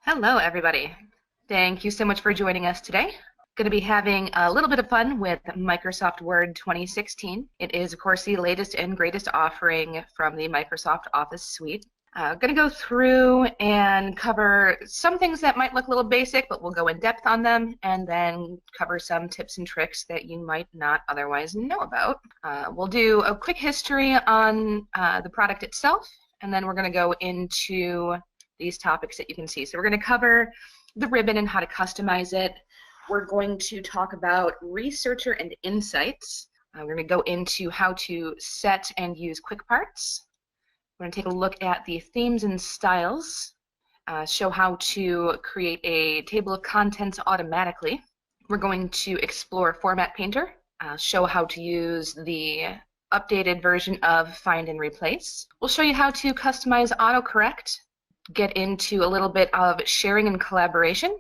Hello, everybody. Thank you so much for joining us today. Going to be having a little bit of fun with Microsoft Word 2016. It is, of course, the latest and greatest offering from the Microsoft Office suite. Going to go through and cover some things that might look a little basic, but we'll go in depth on them, and then cover some tips and tricks that you might not otherwise know about. We'll do a quick history on the product itself, and then we're going to go into these topics that you can see. So we're going to cover the ribbon and how to customize it. We're going to talk about Researcher and Insights. We're going to go into how to set and use quick parts. We're going to take a look at the themes and styles, show how to create a table of contents automatically. We're going to explore Format Painter, show how to use the updated version of Find and Replace. We'll show you how to customize autocorrect, get into a little bit of sharing and collaboration,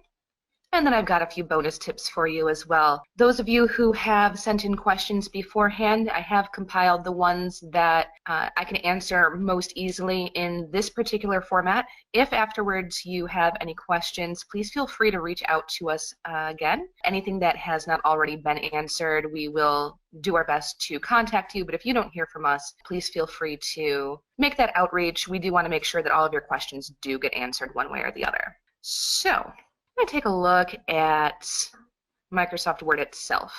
and then I've got a few bonus tips for you as well. Those of you who have sent in questions beforehand, I have compiled the ones that I can answer most easily in this particular format. If afterwards you have any questions, please feel free to reach out to us again. Anything that has not already been answered, we will do our best to contact you, but if you don't hear from us, please feel free to make that outreach. We do want to make sure that all of your questions do get answered one way or the other. So, I'm going to take a look at Microsoft Word itself.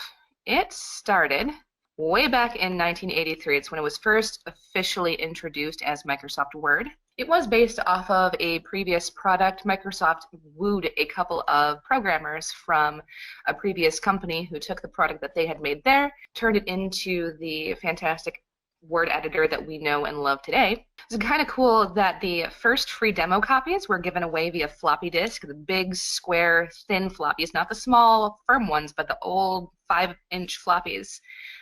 It started way back in 1983. It's when it was first officially introduced as Microsoft Word. It was based off of a previous product. Microsoft wooed a couple of programmers from a previous company who took the product that they had made there, turned it into the fantastic Word editor that we know and love today. It's kind of cool that the first free demo copies were given away via floppy disk, the big, square, thin floppies, not the small, firm ones, but the old 5-inch floppies.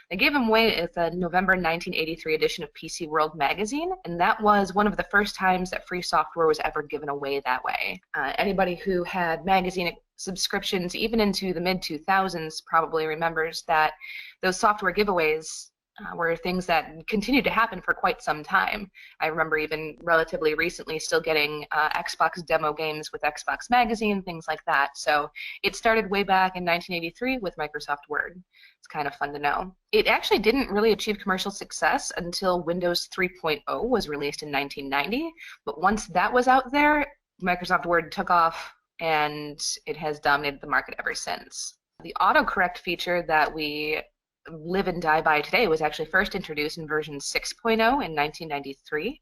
They gave them away at the November 1983 edition of PC World magazine, and that was one of the first times that free software was ever given away that way. Anybody who had magazine subscriptions, even into the mid-2000s, probably remembers that those software giveaways were things that continued to happen for quite some time. I remember even relatively recently still getting Xbox demo games with Xbox Magazine, things like that. So it started way back in 1983 with Microsoft Word. It's kind of fun to know. It actually didn't really achieve commercial success until Windows 3.0 was released in 1990, but once that was out there, Microsoft Word took off and it has dominated the market ever since. The autocorrect feature that we live and die by today was actually first introduced in version 6.0 in 1993.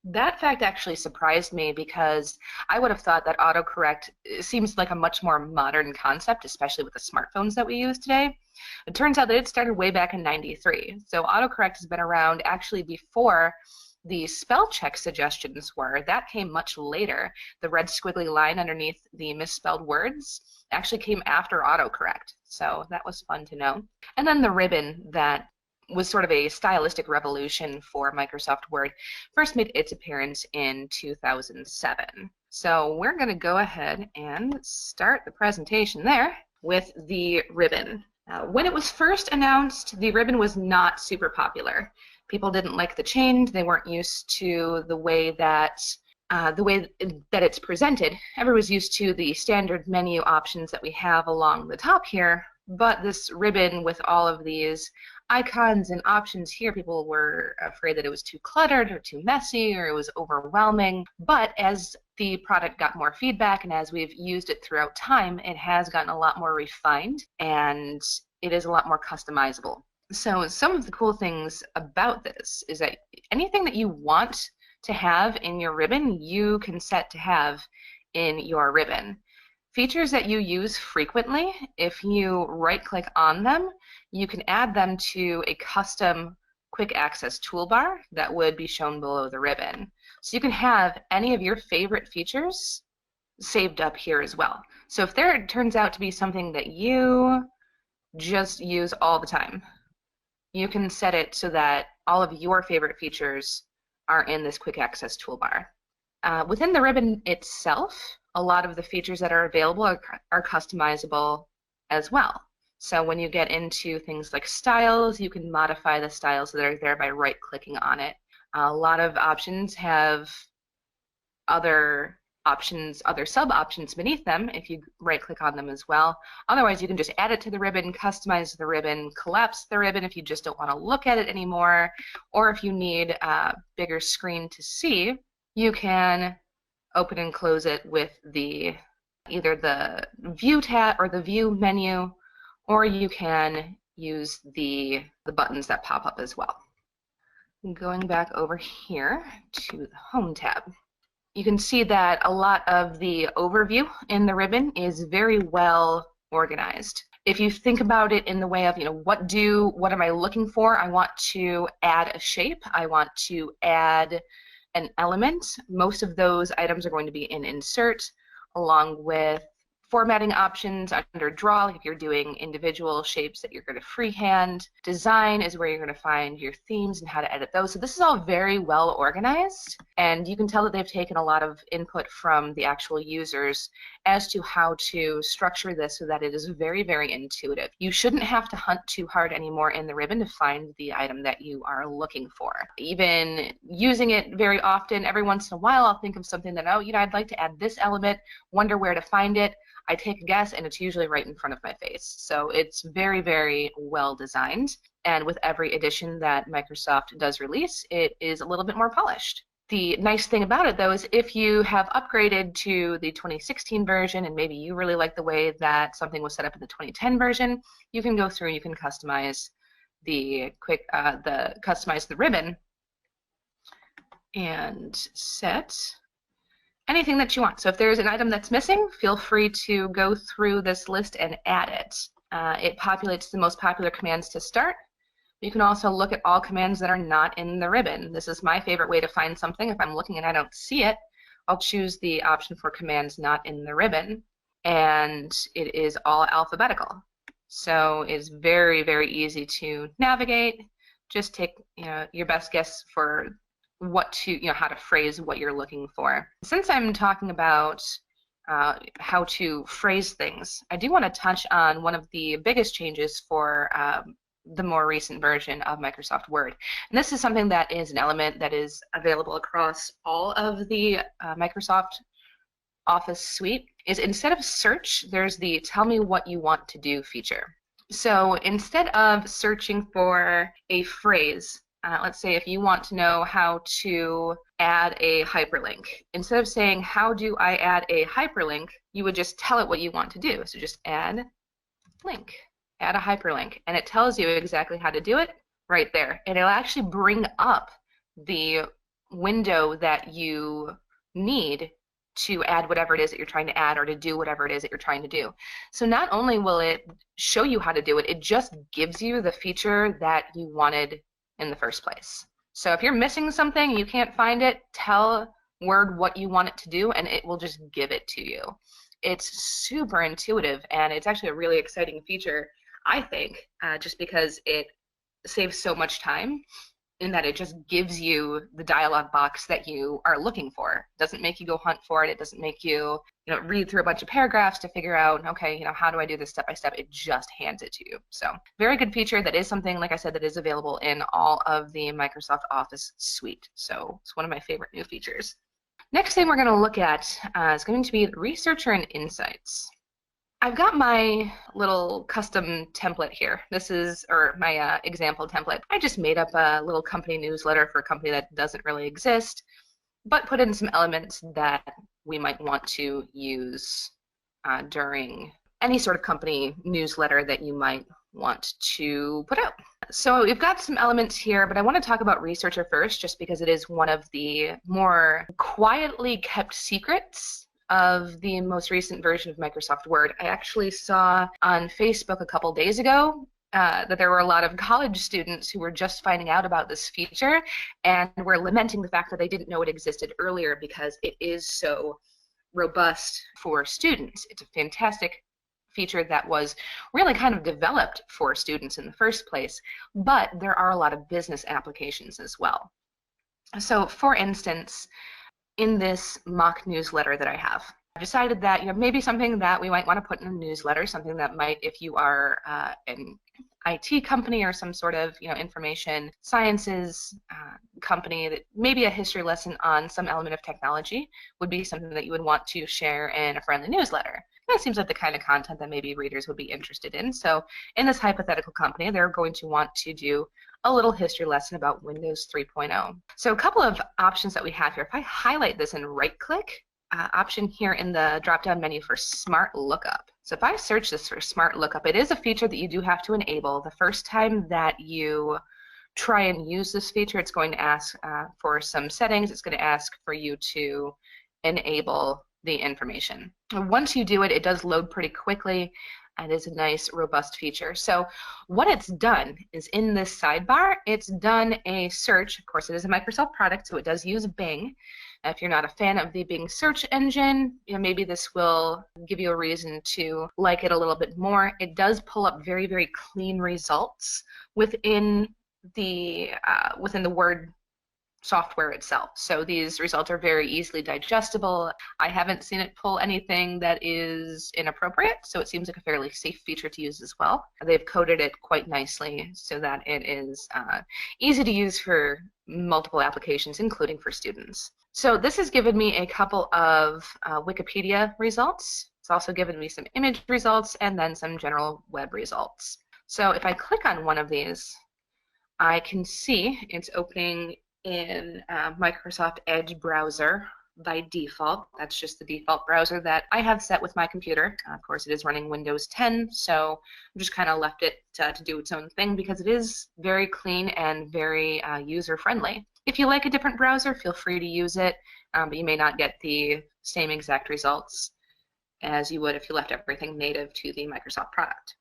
That fact actually surprised me because I would have thought that autocorrect seems like a much more modern concept, especially with the smartphones that we use today. It turns out that it started way back in 93. So autocorrect has been around actually before the spell check suggestions were. That came much later. The red squiggly line underneath the misspelled words actually came after autocorrect. So that was fun to know. And then the ribbon that was sort of a stylistic revolution for Microsoft Word first made its appearance in 2007. So we're going to go ahead and start the presentation there with the ribbon. When it was first announced, the ribbon was not super popular. People didn't like the change. They weren't used to the way that it's presented. Everyone's used to the standard menu options that we have along the top here, but this ribbon with all of these icons and options here, people were afraid that it was too cluttered or too messy or it was overwhelming. But as the product got more feedback and as we've used it throughout time, it has gotten a lot more refined and it is a lot more customizable. So some of the cool things about this is that anything that you want to have in your ribbon, you can set to have in your ribbon. Features that you use frequently, if you right-click on them, you can add them to a custom quick access toolbar that would be shown below the ribbon. So you can have any of your favorite features saved up here as well. So if there turns out to be something that you just use all the time, you can set it so that all of your favorite features are in this quick access toolbar. Within the ribbon itself, a lot of the features that are available are customizable as well. So when you get into things like styles, you can modify the styles that are there by right-clicking on it. A lot of options have other options, other sub options beneath them if you right click on them as well. Otherwise, you can just add it to the ribbon, customize the ribbon, collapse the ribbon if you just don't want to look at it anymore, or if you need a bigger screen to see, you can open and close it with the either the view tab or the view menu, or you can use the buttons that pop up as well. Going back over here to the Home tab, you can see that a lot of the overview in the ribbon is very well organized. If you think about it in the way of, what am I looking for? I want to add a shape. I want to add an element. Most of those items are going to be in Insert, along with formatting options under Draw, like if you're doing individual shapes that you're going to freehand. Design is where you're going to find your themes and how to edit those. So this is all very well organized, and you can tell that they've taken a lot of input from the actual users as to how to structure this so that it is very, very intuitive. You shouldn't have to hunt too hard anymore in the ribbon to find the item that you are looking for. Even using it very often, every once in a while, I'll think of something that, I'd like to add this element, wonder where to find it. I take a guess, and it's usually right in front of my face. So it's very, very well designed. And with every edition that Microsoft does release, it is a little bit more polished. The nice thing about it, though, is if you have upgraded to the 2016 version and maybe you really like the way that something was set up in the 2010 version, you can go through and you can customize customize the ribbon and set anything that you want. So if there's an item that's missing, feel free to go through this list and add it. It populates the most popular commands to start. You can also look at all commands that are not in the ribbon. This is my favorite way to find something. If I'm looking and I don't see it, I'll choose the option for commands not in the ribbon, and it is all alphabetical. So it's very, very easy to navigate. Just take your best guess for how to phrase what you're looking for. Since I'm talking about how to phrase things, I do want to touch on one of the biggest changes for the more recent version of Microsoft Word. And this is something that is an element that is available across all of the Microsoft Office suite, is instead of search, there's the tell me what you want to do feature. So instead of searching for a phrase, let's say if you want to know how to add a hyperlink, instead of saying how do I add a hyperlink, you would just tell it what you want to do. So just add link, add a hyperlink, and it tells you exactly how to do it right there. And it'll actually bring up the window that you need to add whatever it is that you're trying to add or to do whatever it is that you're trying to do. So not only will it show you how to do it, it just gives you the feature that you wanted in the first place. So if you're missing something, you can't find it, tell Word what you want it to do, and it will just give it to you. It's super intuitive, and it's actually a really exciting feature, I think, just because it saves so much time in that it just gives you the dialog box that you are looking for. It doesn't make you go hunt for it. It doesn't make you, read through a bunch of paragraphs to figure out, okay, how do I do this step by step? It just hands it to you. So very good feature. That is something, like I said, that is available in all of the Microsoft Office suite. So it's one of my favorite new features. Next thing we're going to look at is going to be Researcher and Insights. I've got my little custom template here. This is, or my example template. I just made up a little company newsletter for a company that doesn't really exist, but put in some elements that we might want to use during any sort of company newsletter that you might want to put out. So we've got some elements here, but I want to talk about Researcher first, just because it is one of the more quietly kept secrets of the most recent version of Microsoft Word. I actually saw on Facebook a couple days ago that there were a lot of college students who were just finding out about this feature and were lamenting the fact that they didn't know it existed earlier because it is so robust for students. It's a fantastic feature that was really kind of developed for students in the first place, but there are a lot of business applications as well. So for instance, in this mock newsletter that I have, I've decided that maybe something that we might want to put in a newsletter, something that might, if you are an IT company or some sort of information sciences company, that maybe a history lesson on some element of technology would be something that you would want to share in a friendly newsletter. That seems like the kind of content that maybe readers would be interested in. So in this hypothetical company, they're going to want to do a little history lesson about Windows 3.0. So a couple of options that we have here. If I highlight this and right-click, option here in the drop-down menu for Smart Lookup. So if I search this for Smart Lookup, it is a feature that you do have to enable. The first time that you try and use this feature, it's going to ask for some settings. It's going to ask for you to enable the information. Once you do it, it does load pretty quickly. It is a nice, robust feature. So what it's done is in this sidebar, it's done a search. Of course, it is a Microsoft product, so it does use Bing. If you're not a fan of the Bing search engine, maybe this will give you a reason to like it a little bit more. It does pull up very, very clean results within the Word software itself. So these results are very easily digestible. I haven't seen it pull anything that is inappropriate, so it seems like a fairly safe feature to use as well. They've coded it quite nicely so that it is easy to use for multiple applications, including for students. So this has given me a couple of Wikipedia results. It's also given me some image results and then some general web results. So if I click on one of these, I can see it's opening in Microsoft Edge browser by default. That's just the default browser that I have set with my computer. Of course, it is running Windows 10, so I'm just kind of left it to do its own thing because it is very clean and very user-friendly. If you like a different browser, feel free to use it, but you may not get the same exact results as you would if you left everything native to the Microsoft product.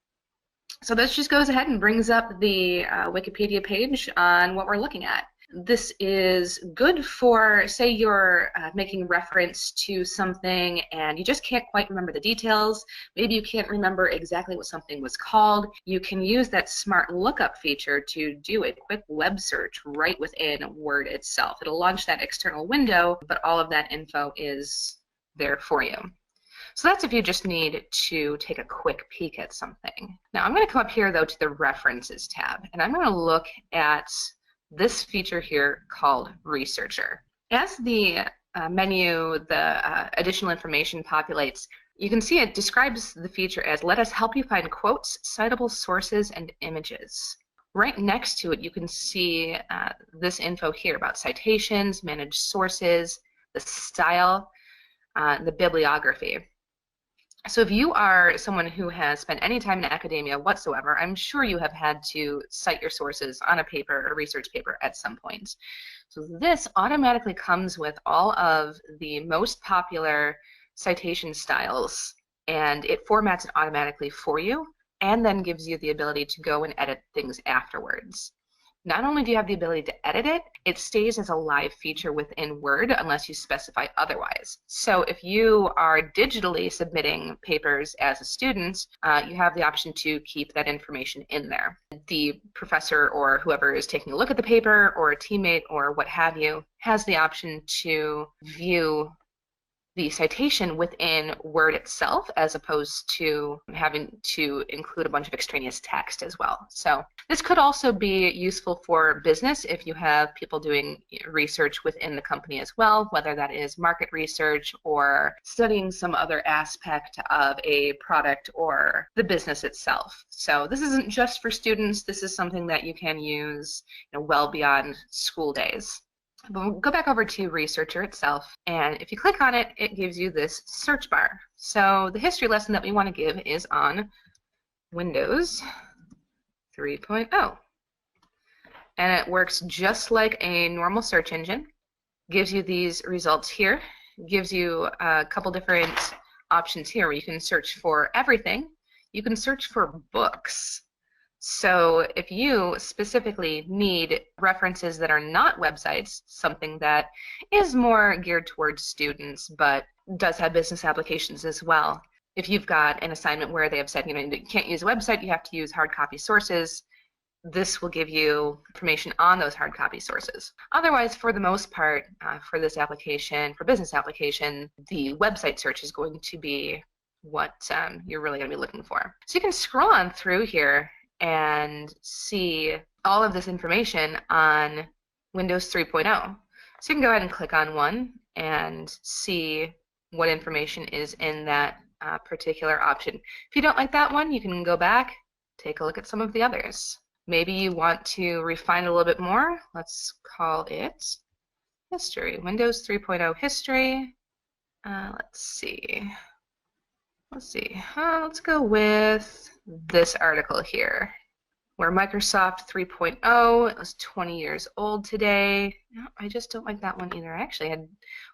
So this just goes ahead and brings up the Wikipedia page on what we're looking at. This is good for, say you're making reference to something and you just can't quite remember the details. Maybe you can't remember exactly what something was called. You can use that Smart Lookup feature to do a quick web search right within Word itself. It'll launch that external window, but all of that info is there for you. So that's if you just need to take a quick peek at something. Now I'm going to come up here though to the References tab, and I'm going to look at this feature here called Researcher. As the menu, the additional information populates, you can see it describes the feature as let us help you find quotes, citable sources, and images. Right next to it, you can see this info here about citations, managed sources, the style, the bibliography. So if you are someone who has spent any time in academia whatsoever, I'm sure you have had to cite your sources on a paper or research paper at some point. So this automatically comes with all of the most popular citation styles, and it formats it automatically for you and then gives you the ability to go and edit things afterwards. Not only do you have the ability to edit it, it stays as a live feature within Word unless you specify otherwise. So if you are digitally submitting papers as a student, you have the option to keep that information in there. The professor or whoever is taking a look at the paper or a teammate or what have you has the option to view the citation within Word itself as opposed to having to include a bunch of extraneous text as well. So this could also be useful for business if you have people doing research within the company as well, whether that is market research or studying some other aspect of a product or the business itself. So this isn't just for students. This is something that you can use well beyond school days. But we'll go back over to Researcher itself, and if you click on it, it gives you this search bar. So the history lesson that we want to give is on Windows 3.0. And it works just like a normal search engine. Gives you these results here. Gives you a couple different options here where you can search for everything. You can search for books. So if you specifically need references that are not websites, something that is more geared towards students but does have business applications as well, if you've got an assignment where they have said, you can't use a website, you have to use hard copy sources, this will give you information on those hard copy sources. Otherwise, for the most part, for this application, for business application, the website search is going to be what you're really going to be looking for. So you can scroll on through here and see all of this information on Windows 3.0. So you can go ahead and click on one and see what information is in that particular option. If you don't like that one, you can go back, take a look at some of the others. Maybe you want to refine it a little bit more. Let's call it History, Windows 3.0 History. Let's see. Let's go with this article here, where Microsoft 3.0 was 20 years old today. No, I just don't like that one either. I actually had, when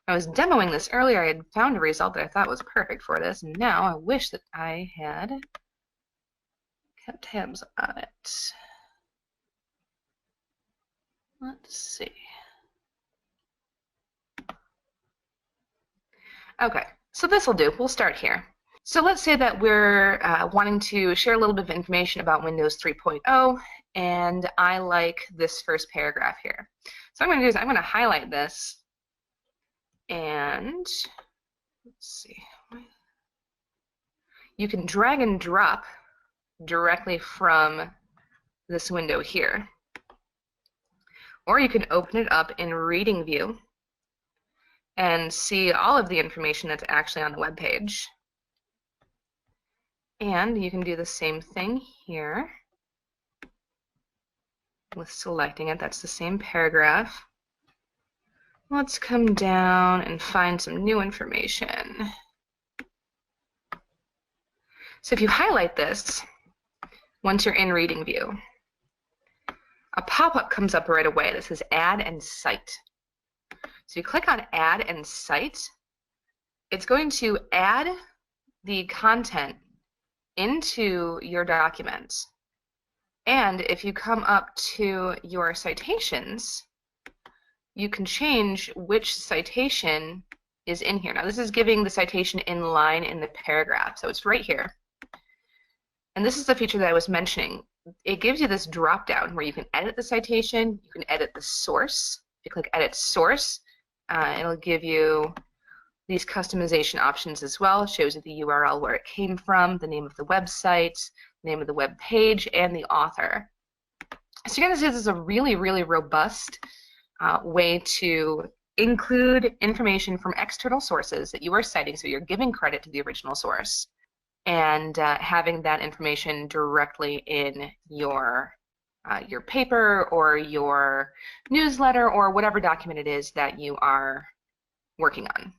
I was demoing this earlier, I had found a result that I thought was perfect for this, and now I wish that I had kept tabs on it. Let's see. Okay, so this will do. We'll start here. So let's say that we're wanting to share a little bit of information about Windows 3.0, and I like this first paragraph here. So what I'm going to do is I'm going to highlight this, and let's see. You can drag and drop directly from this window here, or you can open it up in Reading View and see all of the information that's actually on the web page. And you can do the same thing here with selecting it. That's the same paragraph. Let's come down and find some new information. So if you highlight this, once you're in Reading View, a pop-up comes up right away that says Add and Cite. So you click on Add and Cite. It's going to add the content into your document. And if you come up to your citations, you can change which citation is in here. Now this is giving the citation in line in the paragraph, so it's right here. And this is the feature that I was mentioning. It gives you this drop down where you can edit the citation, you can edit the source. If you click Edit Source, it'll give you these customization options as well. It shows you the URL where it came from, the name of the website, the name of the web page, and the author. So you're going to see this is a really, really robust way to include information from external sources that you are citing, so you're giving credit to the original source, and having that information directly in your paper or your newsletter or whatever document it is that you are working on.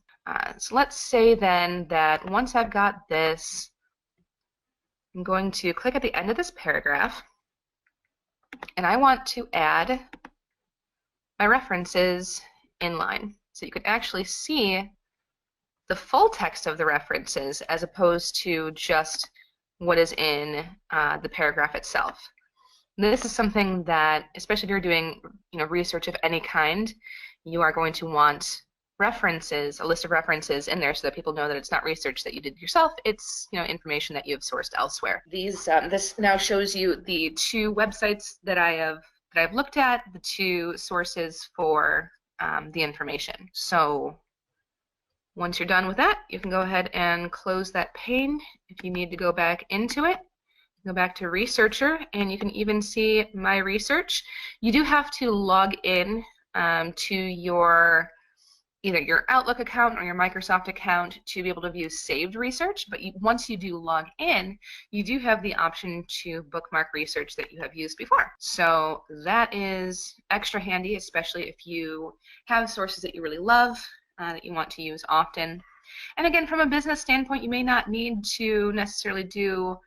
So let's say then that once I've got this, I'm going to click at the end of this paragraph, and I want to add my references inline. So you can actually see the full text of the references as opposed to just what is in the paragraph itself. This is something that, especially if you're doing research of any kind, you are going to want references, a list of references in there so that people know that it's not research that you did yourself, it's information that you have sourced elsewhere. These this now shows you the two websites that I've looked at, the two sources for the information. So once you're done with that, you can go ahead and close that pane. If you need to go back into it, go back to Researcher, and you can even see my research. You do have to log in to your either your Outlook account or your Microsoft account to be able to view saved research, but once you do log in, you do have the option to bookmark research that you have used before. So that is extra handy, especially if you have sources that you really love, that you want to use often. And again, from a business standpoint, you may not need to necessarily do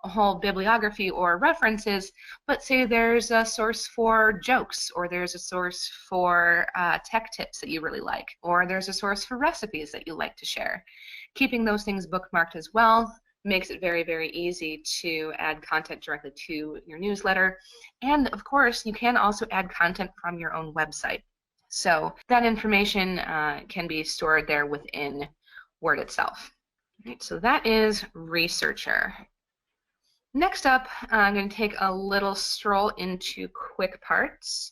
a whole bibliography or references, but say there's a source for jokes, or there's a source for tech tips that you really like, or there's a source for recipes that you like to share. Keeping those things bookmarked as well makes it very, very easy to add content directly to your newsletter. And of course, you can also add content from your own website. So that information can be stored there within Word itself. Right, so that is Researcher. Next up, I'm going to take a little stroll into Quick Parts.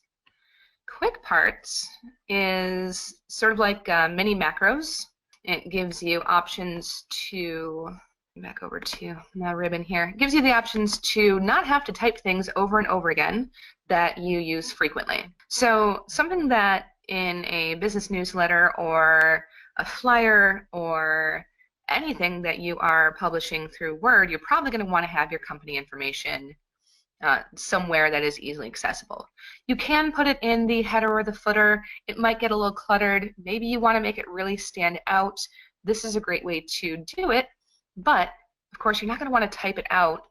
Quick Parts is sort of like mini macros. It gives you options to Back over to my ribbon here. It gives you the options to not have to type things over and over again that you use frequently. So something that in a business newsletter or a flyer or anything that you are publishing through Word, you're probably going to want to have your company information somewhere that is easily accessible. You can put it in the header or the footer. It might get a little cluttered. Maybe you want to make it really stand out. This is a great way to do it, but of course you're not going to want to type it out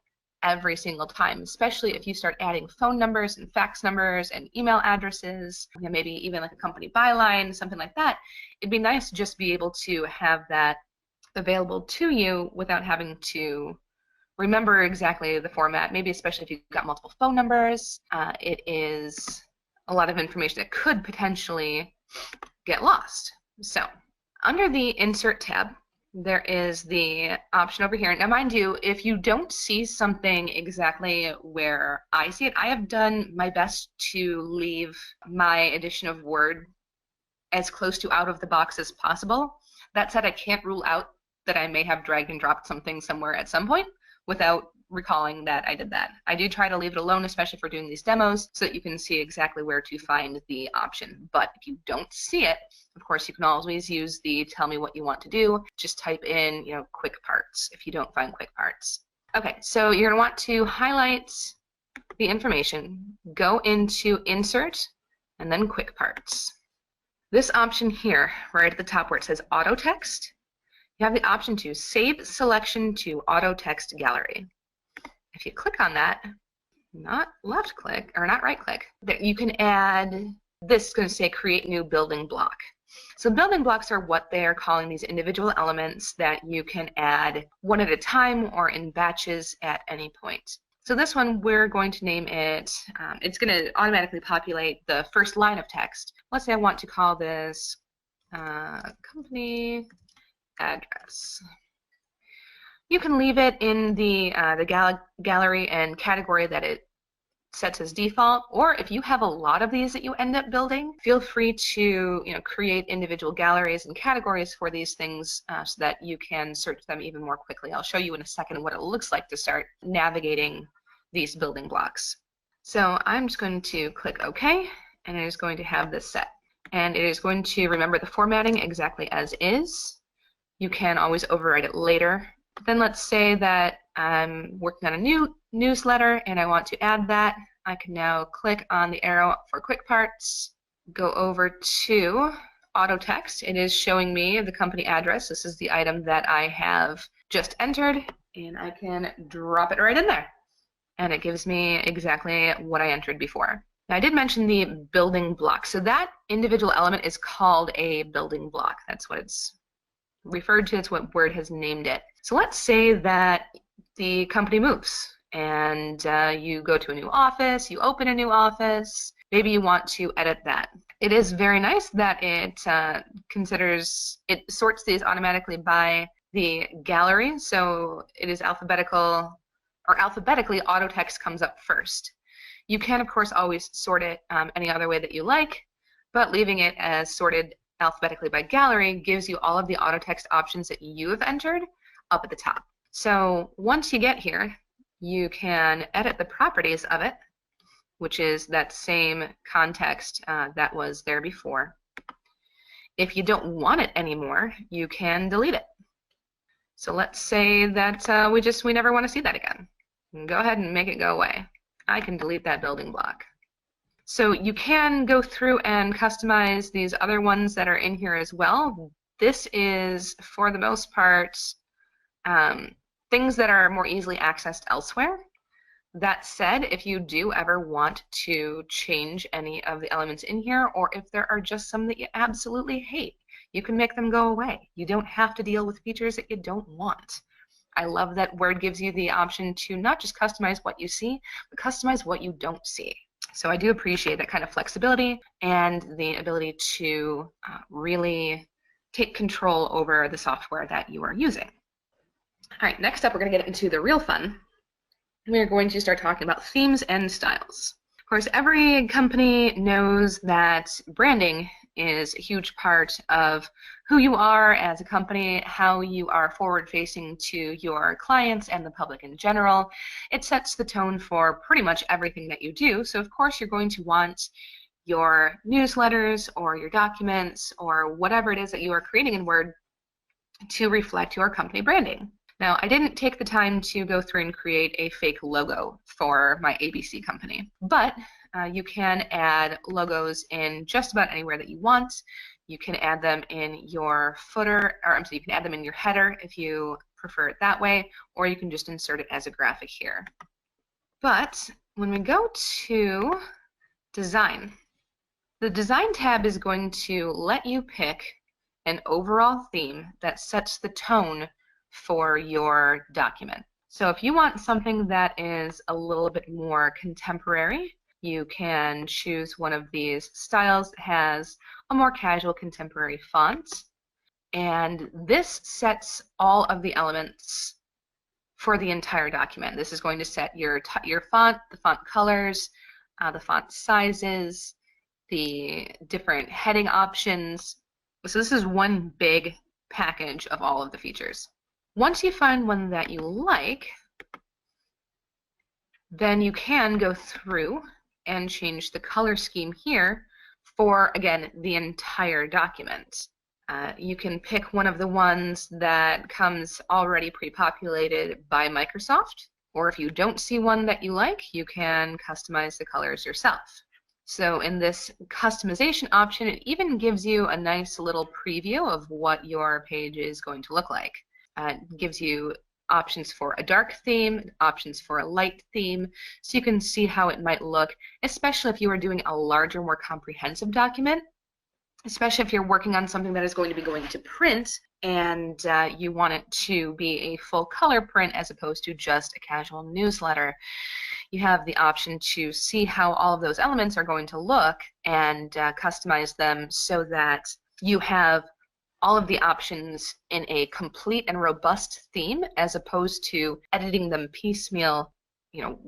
every single time, especially if you start adding phone numbers and fax numbers and email addresses, maybe even like a company byline, something like that. It'd be nice to just be able to have that available to you without having to remember exactly the format, maybe especially if you've got multiple phone numbers. It is a lot of information that could potentially get lost. So under the Insert tab, there is the option over here. Now mind you, if you don't see something exactly where I see it, I have done my best to leave my edition of Word as close to out of the box as possible. That said, I can't rule out that I may have dragged and dropped something somewhere at some point without recalling that I did that. I do try to leave it alone, especially for doing these demos, so that you can see exactly where to find the option. But if you don't see it, of course, you can always use the tell me what you want to do. Just type in, quick parts if you don't find quick parts. Okay, so you're going to want to highlight the information, go into Insert, and then Quick Parts. This option here, right at the top where it says Auto Text, you have the option to save selection to auto text gallery. If you click on that, not left click or not right click, that you can add, this is going to say create new building block. So building blocks are what they are calling these individual elements that you can add one at a time or in batches at any point. So this one, we're going to name it, it's going to automatically populate the first line of text. Let's say I want to call this company address. You can leave it in the gallery and category that it sets as default, or if you have a lot of these that you end up building, feel free to create individual galleries and categories for these things so that you can search them even more quickly. I'll show you in a second what it looks like to start navigating these building blocks. So I'm just going to click OK, and it is going to have this set. And it is going to remember the formatting exactly as is. You can always override it later. Then let's say that I'm working on a new newsletter and I want to add that. I can now click on the arrow for quick parts, go over to auto text. It is showing me the company address. This is the item that I have just entered, and I can drop it right in there. And it gives me exactly what I entered before. Now, I did mention the building block. So that individual element is called a building block. That's what it's referred to. It's what Word has named it. So let's say that the company moves and you go to a new office, you open a new office, maybe you want to edit that. It is very nice that it sorts these automatically by the gallery, so it is alphabetically auto text comes up first. You can of course always sort it any other way that you like, but leaving it as sorted alphabetically by gallery gives you all of the auto text options that you have entered up at the top. So once you get here, you can edit the properties of it, which is that same context that was there before. If you don't want it anymore, you can delete it. So let's say that we never want to see that again. Go ahead and make it go away. I can delete that building block. So you can go through and customize these other ones that are in here as well. This is, for the most part, things that are more easily accessed elsewhere. That said, if you do ever want to change any of the elements in here, or if there are just some that you absolutely hate, you can make them go away. You don't have to deal with features that you don't want. I love that Word gives you the option to not just customize what you see, but customize what you don't see. So I do appreciate that kind of flexibility and the ability to really take control over the software that you are using. All right, next up we're going to get into the real fun. We're going to start talking about themes and styles. Of course, every company knows that branding is a huge part of who you are as a company, how you are forward-facing to your clients and the public in general. It sets the tone for pretty much everything that you do. So of course you're going to want your newsletters or your documents or whatever it is that you are creating in Word to reflect your company branding. Now, I didn't take the time to go through and create a fake logo for my ABC company, but you can add logos in just about anywhere that you want. You can add them in your footer, or I'm sorry, you can add them in your header if you prefer it that way, or you can just insert it as a graphic here. But when we go to design, the design tab is going to let you pick an overall theme that sets the tone for your document. So if you want something that is a little bit more contemporary, you can choose one of these styles that has a more casual contemporary font, and this sets all of the elements for the entire document. This is going to set your font, the font colors, the font sizes, the different heading options. So this is one big package of all of the features. Once you find one that you like, then you can go through and change the color scheme here for, again, the entire document. You can pick one of the ones that comes already pre-populated by Microsoft, or if you don't see one that you like, you can customize the colors yourself. So in this customization option, it even gives you a nice little preview of what your page is going to look like. It gives you options for a dark theme, options for a light theme, so you can see how it might look, especially if you are doing a larger, more comprehensive document, especially if you're working on something that is going to be going to print and you want it to be a full color print as opposed to just a casual newsletter. You have the option to see how all of those elements are going to look and customize them so that you have all of the options in a complete and robust theme as opposed to editing them piecemeal,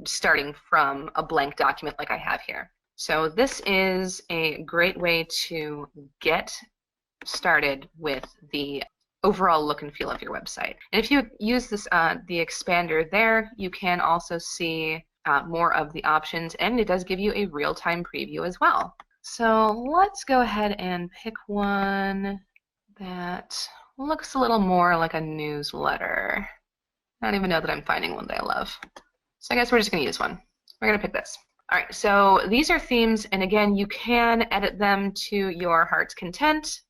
starting from a blank document like I have here. So this is a great way to get started with the overall look and feel of your website. And if you use this the expander there, you can also see more of the options, and it does give you a real-time preview as well. So let's go ahead and pick one that looks a little more like a newsletter. I don't even know that I'm finding one that I love. So I guess we're just going to use one. We're going to pick this. All right, so these are themes, and again, you can edit them to your heart's content.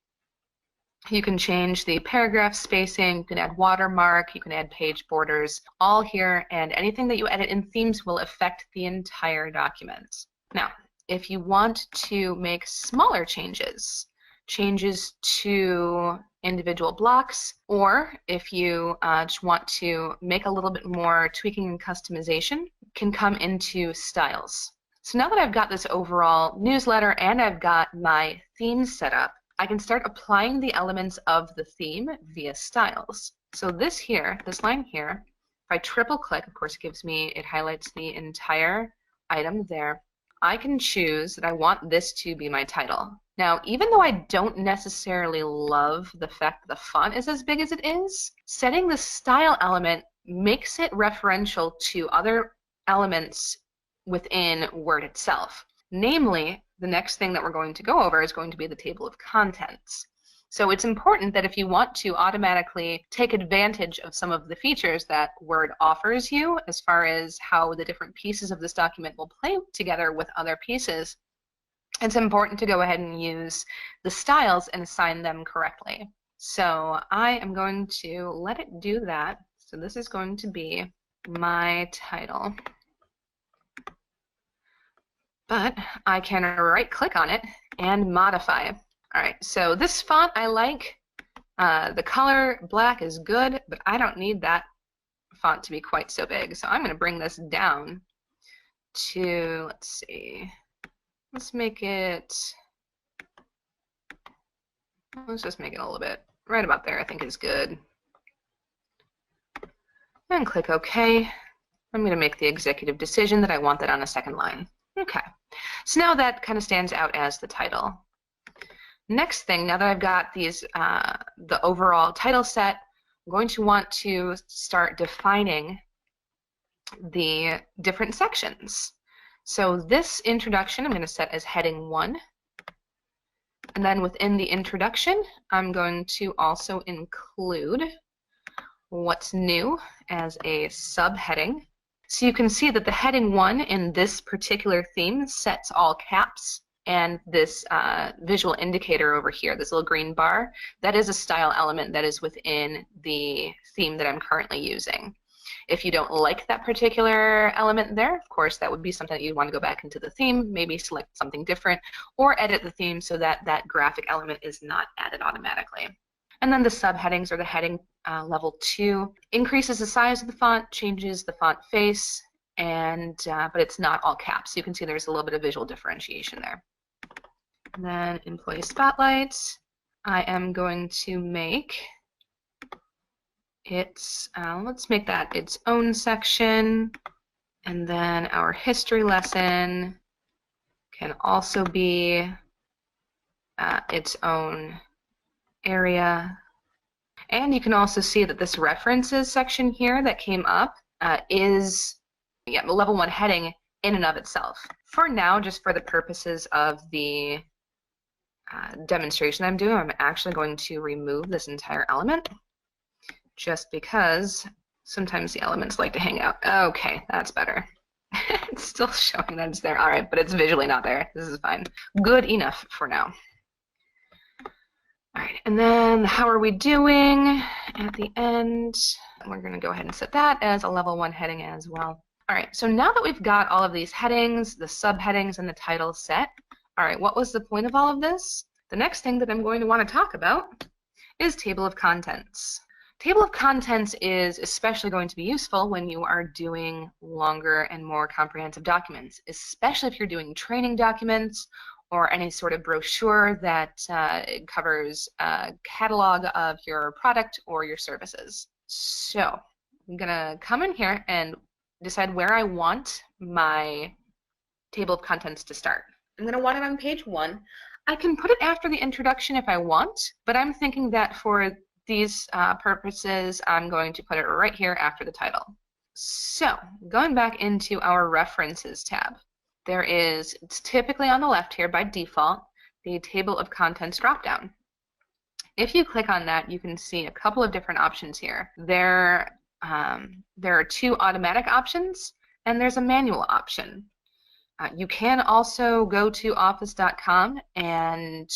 You can change the paragraph spacing, you can add watermark, you can add page borders, all here, and anything that you edit in themes will affect the entire document. Now, if you want to make smaller changes to individual blocks, or if you just want to make a little bit more tweaking and customization, can come into styles. So now that I've got this overall newsletter and I've got my themes set up, I can start applying the elements of the theme via styles. So this line here, if I triple click, of course it highlights the entire item there. I can choose that I want this to be my title. Now, even though I don't necessarily love the fact that the font is as big as it is, setting the style element makes it referential to other elements within Word itself. Namely, the next thing that we're going to go over is going to be the table of contents. So it's important that if you want to automatically take advantage of some of the features that Word offers you as far as how the different pieces of this document will play together with other pieces, it's important to go ahead and use the styles and assign them correctly. So I am going to let it do that. So this is going to be my title. But I can right click on it and modify. All right, so this font I like. The color black is good, but I don't need that font to be quite so big. So I'm going to bring this down to, let's see, let's just make it a little bit, right about there I think is good. And click OK. I'm going to make the executive decision that I want that on a second line. Okay, so now that kind of stands out as the title. Next thing, now that I've got these, the overall title set, I'm going to want to start defining the different sections. So this introduction I'm going to set as heading 1. And then within the introduction, I'm going to also include what's new as a subheading. So you can see that the heading 1 in this particular theme sets all caps, and this visual indicator over here, this little green bar, that is a style element that is within the theme that I'm currently using. If you don't like that particular element there, of course, that would be something that you'd want to go back into the theme, maybe select something different, or edit the theme so that that graphic element is not added automatically. And then the subheadings, or the heading level 2, increases the size of the font, changes the font face, and but it's not all caps. So you can see there's a little bit of visual differentiation there. And then employee spotlight, I am going to make it's, let's make that its own section, and then our history lesson can also be its own area. And you can also see that this references section here that came up is the level 1 heading in and of itself. For now, just for the purposes of the demonstration I'm doing, I'm actually going to remove this entire element, just because sometimes the elements like to hang out. Okay, that's better. It's still showing that it's there. All right, but it's visually not there. This is fine. Good enough for now. All right, and then how are we doing at the end? We're going to go ahead and set that as a level 1 heading as well. All right, so now that we've got all of these headings, the subheadings, and the title set, all right, what was the point of all of this? The next thing that I'm going to want to talk about is table of contents. Table of contents is especially going to be useful when you are doing longer and more comprehensive documents, especially if you're doing training documents or any sort of brochure that covers a catalog of your product or your services. So I'm going to come in here and decide where I want my table of contents to start. I'm going to want it on page 1. I can put it after the introduction if I want, but I'm thinking that for these purposes, I'm going to put it right here after the title. So going back into our references tab, there is, it's typically on the left here by default, the table of contents dropdown. If you click on that, you can see a couple of different options here. There are 2 automatic options, and there's a manual option. You can also go to office.com and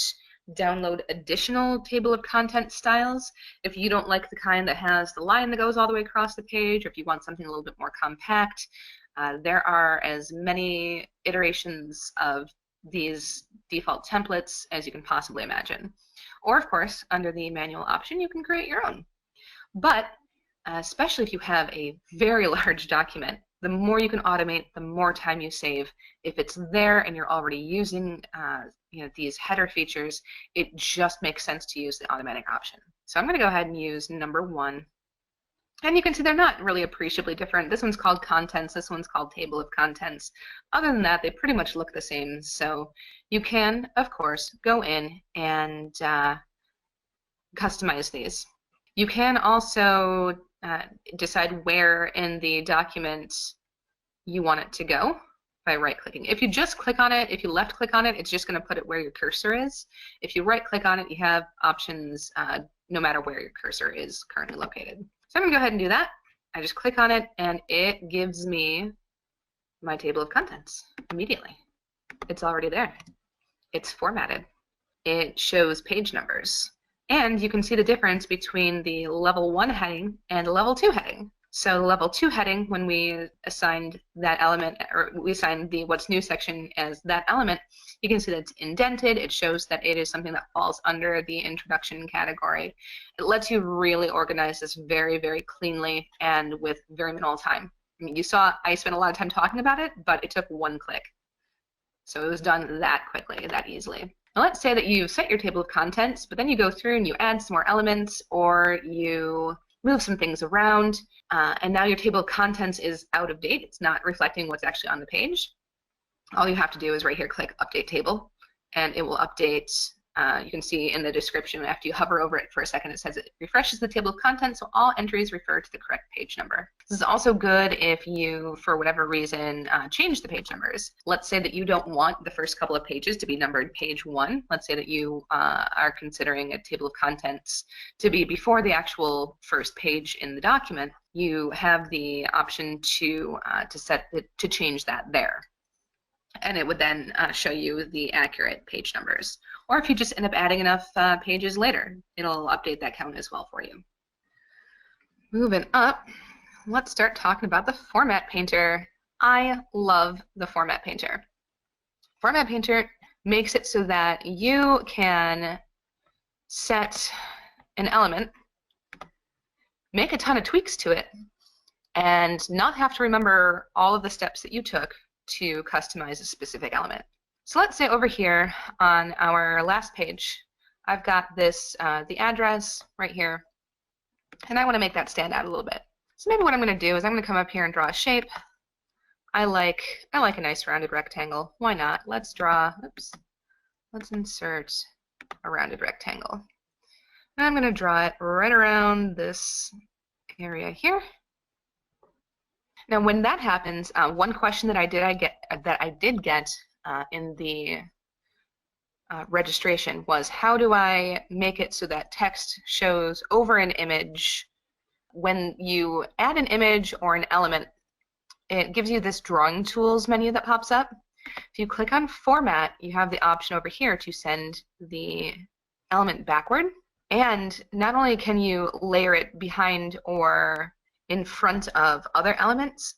download additional table of content styles if you don't like the kind that has the line that goes all the way across the page, or if you want something a little bit more compact. There are as many iterations of these default templates as you can possibly imagine. Or of course, under the manual option, you can create your own. But especially if you have a very large document, the more you can automate, the more time you save. If it's there and you're already using these header features, it just makes sense to use the automatic option. So I'm going to go ahead and use number 1. And you can see they're not really appreciably different. This one's called contents, this one's called table of contents. Other than that, they pretty much look the same. So you can, of course, go in and customize these. You can also decide where in the document you want it to go by right-clicking. If you just click on it, if you left-click on it, it's just going to put it where your cursor is. If you right-click on it, you have options no matter where your cursor is currently located. So I'm going to go ahead and do that. I just click on it, and it gives me my table of contents immediately. It's already there. It's formatted. It shows page numbers. And you can see the difference between the level 1 heading and the level 2 heading. So the level 2 heading, when we assigned that element, or we assigned the what's new section as that element, you can see that it's indented. It shows that it is something that falls under the introduction category. It lets you really organize this very, very cleanly and with very minimal time. I mean, you saw I spent a lot of time talking about it, but it took 1 click. So it was done that quickly, that easily. Now let's say that you've set your table of contents, but then you go through and you add some more elements, or you move some things around, and now your table of contents is out of date. It's not reflecting what's actually on the page. All you have to do is right here click Update Table, and it will update You can see in the description, after you hover over it for a second, it says it refreshes the table of contents, so all entries refer to the correct page number. This is also good if you, for whatever reason, change the page numbers. Let's say that you don't want the first couple of pages to be numbered page 1. Let's say that you are considering a table of contents to be before the actual first page in the document. You have the option to change that there. And it would then show you the accurate page numbers. Or if you just end up adding enough pages later, it'll update that count as well for you. Moving up, let's start talking about the Format Painter. I love the Format Painter. Format Painter makes it so that you can set an element, make a ton of tweaks to it, and not have to remember all of the steps that you took to customize a specific element. So let's say over here on our last page, I've got this, the address right here, and I want to make that stand out a little bit. So maybe what I'm going to do is I'm going to come up here and draw a shape. I like a nice rounded rectangle. Why not? Let's insert a rounded rectangle. And I'm going to draw it right around this area here. Now, when that happens, one question that I did get in the registration was, how do I make it so that text shows over an image? When you add an image or an element, it gives you this drawing tools menu that pops up. If you click on Format, you have the option over here to send the element backward. And not only can you layer it behind or in front of other elements,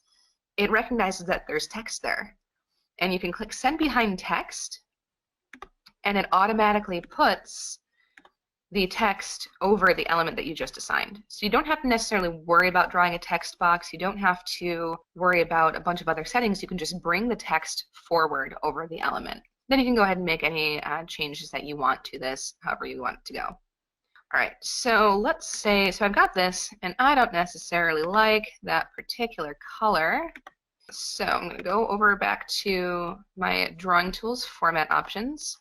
it recognizes that there's text there. And you can click Send Behind Text, and it automatically puts the text over the element that you just assigned. So you don't have to necessarily worry about drawing a text box. You don't have to worry about a bunch of other settings. You can just bring the text forward over the element. Then you can go ahead and make any changes that you want to this, however you want it to go. All right, so let's say, so I've got this, and I don't necessarily like that particular color. So I'm going to go over back to my drawing tools format options.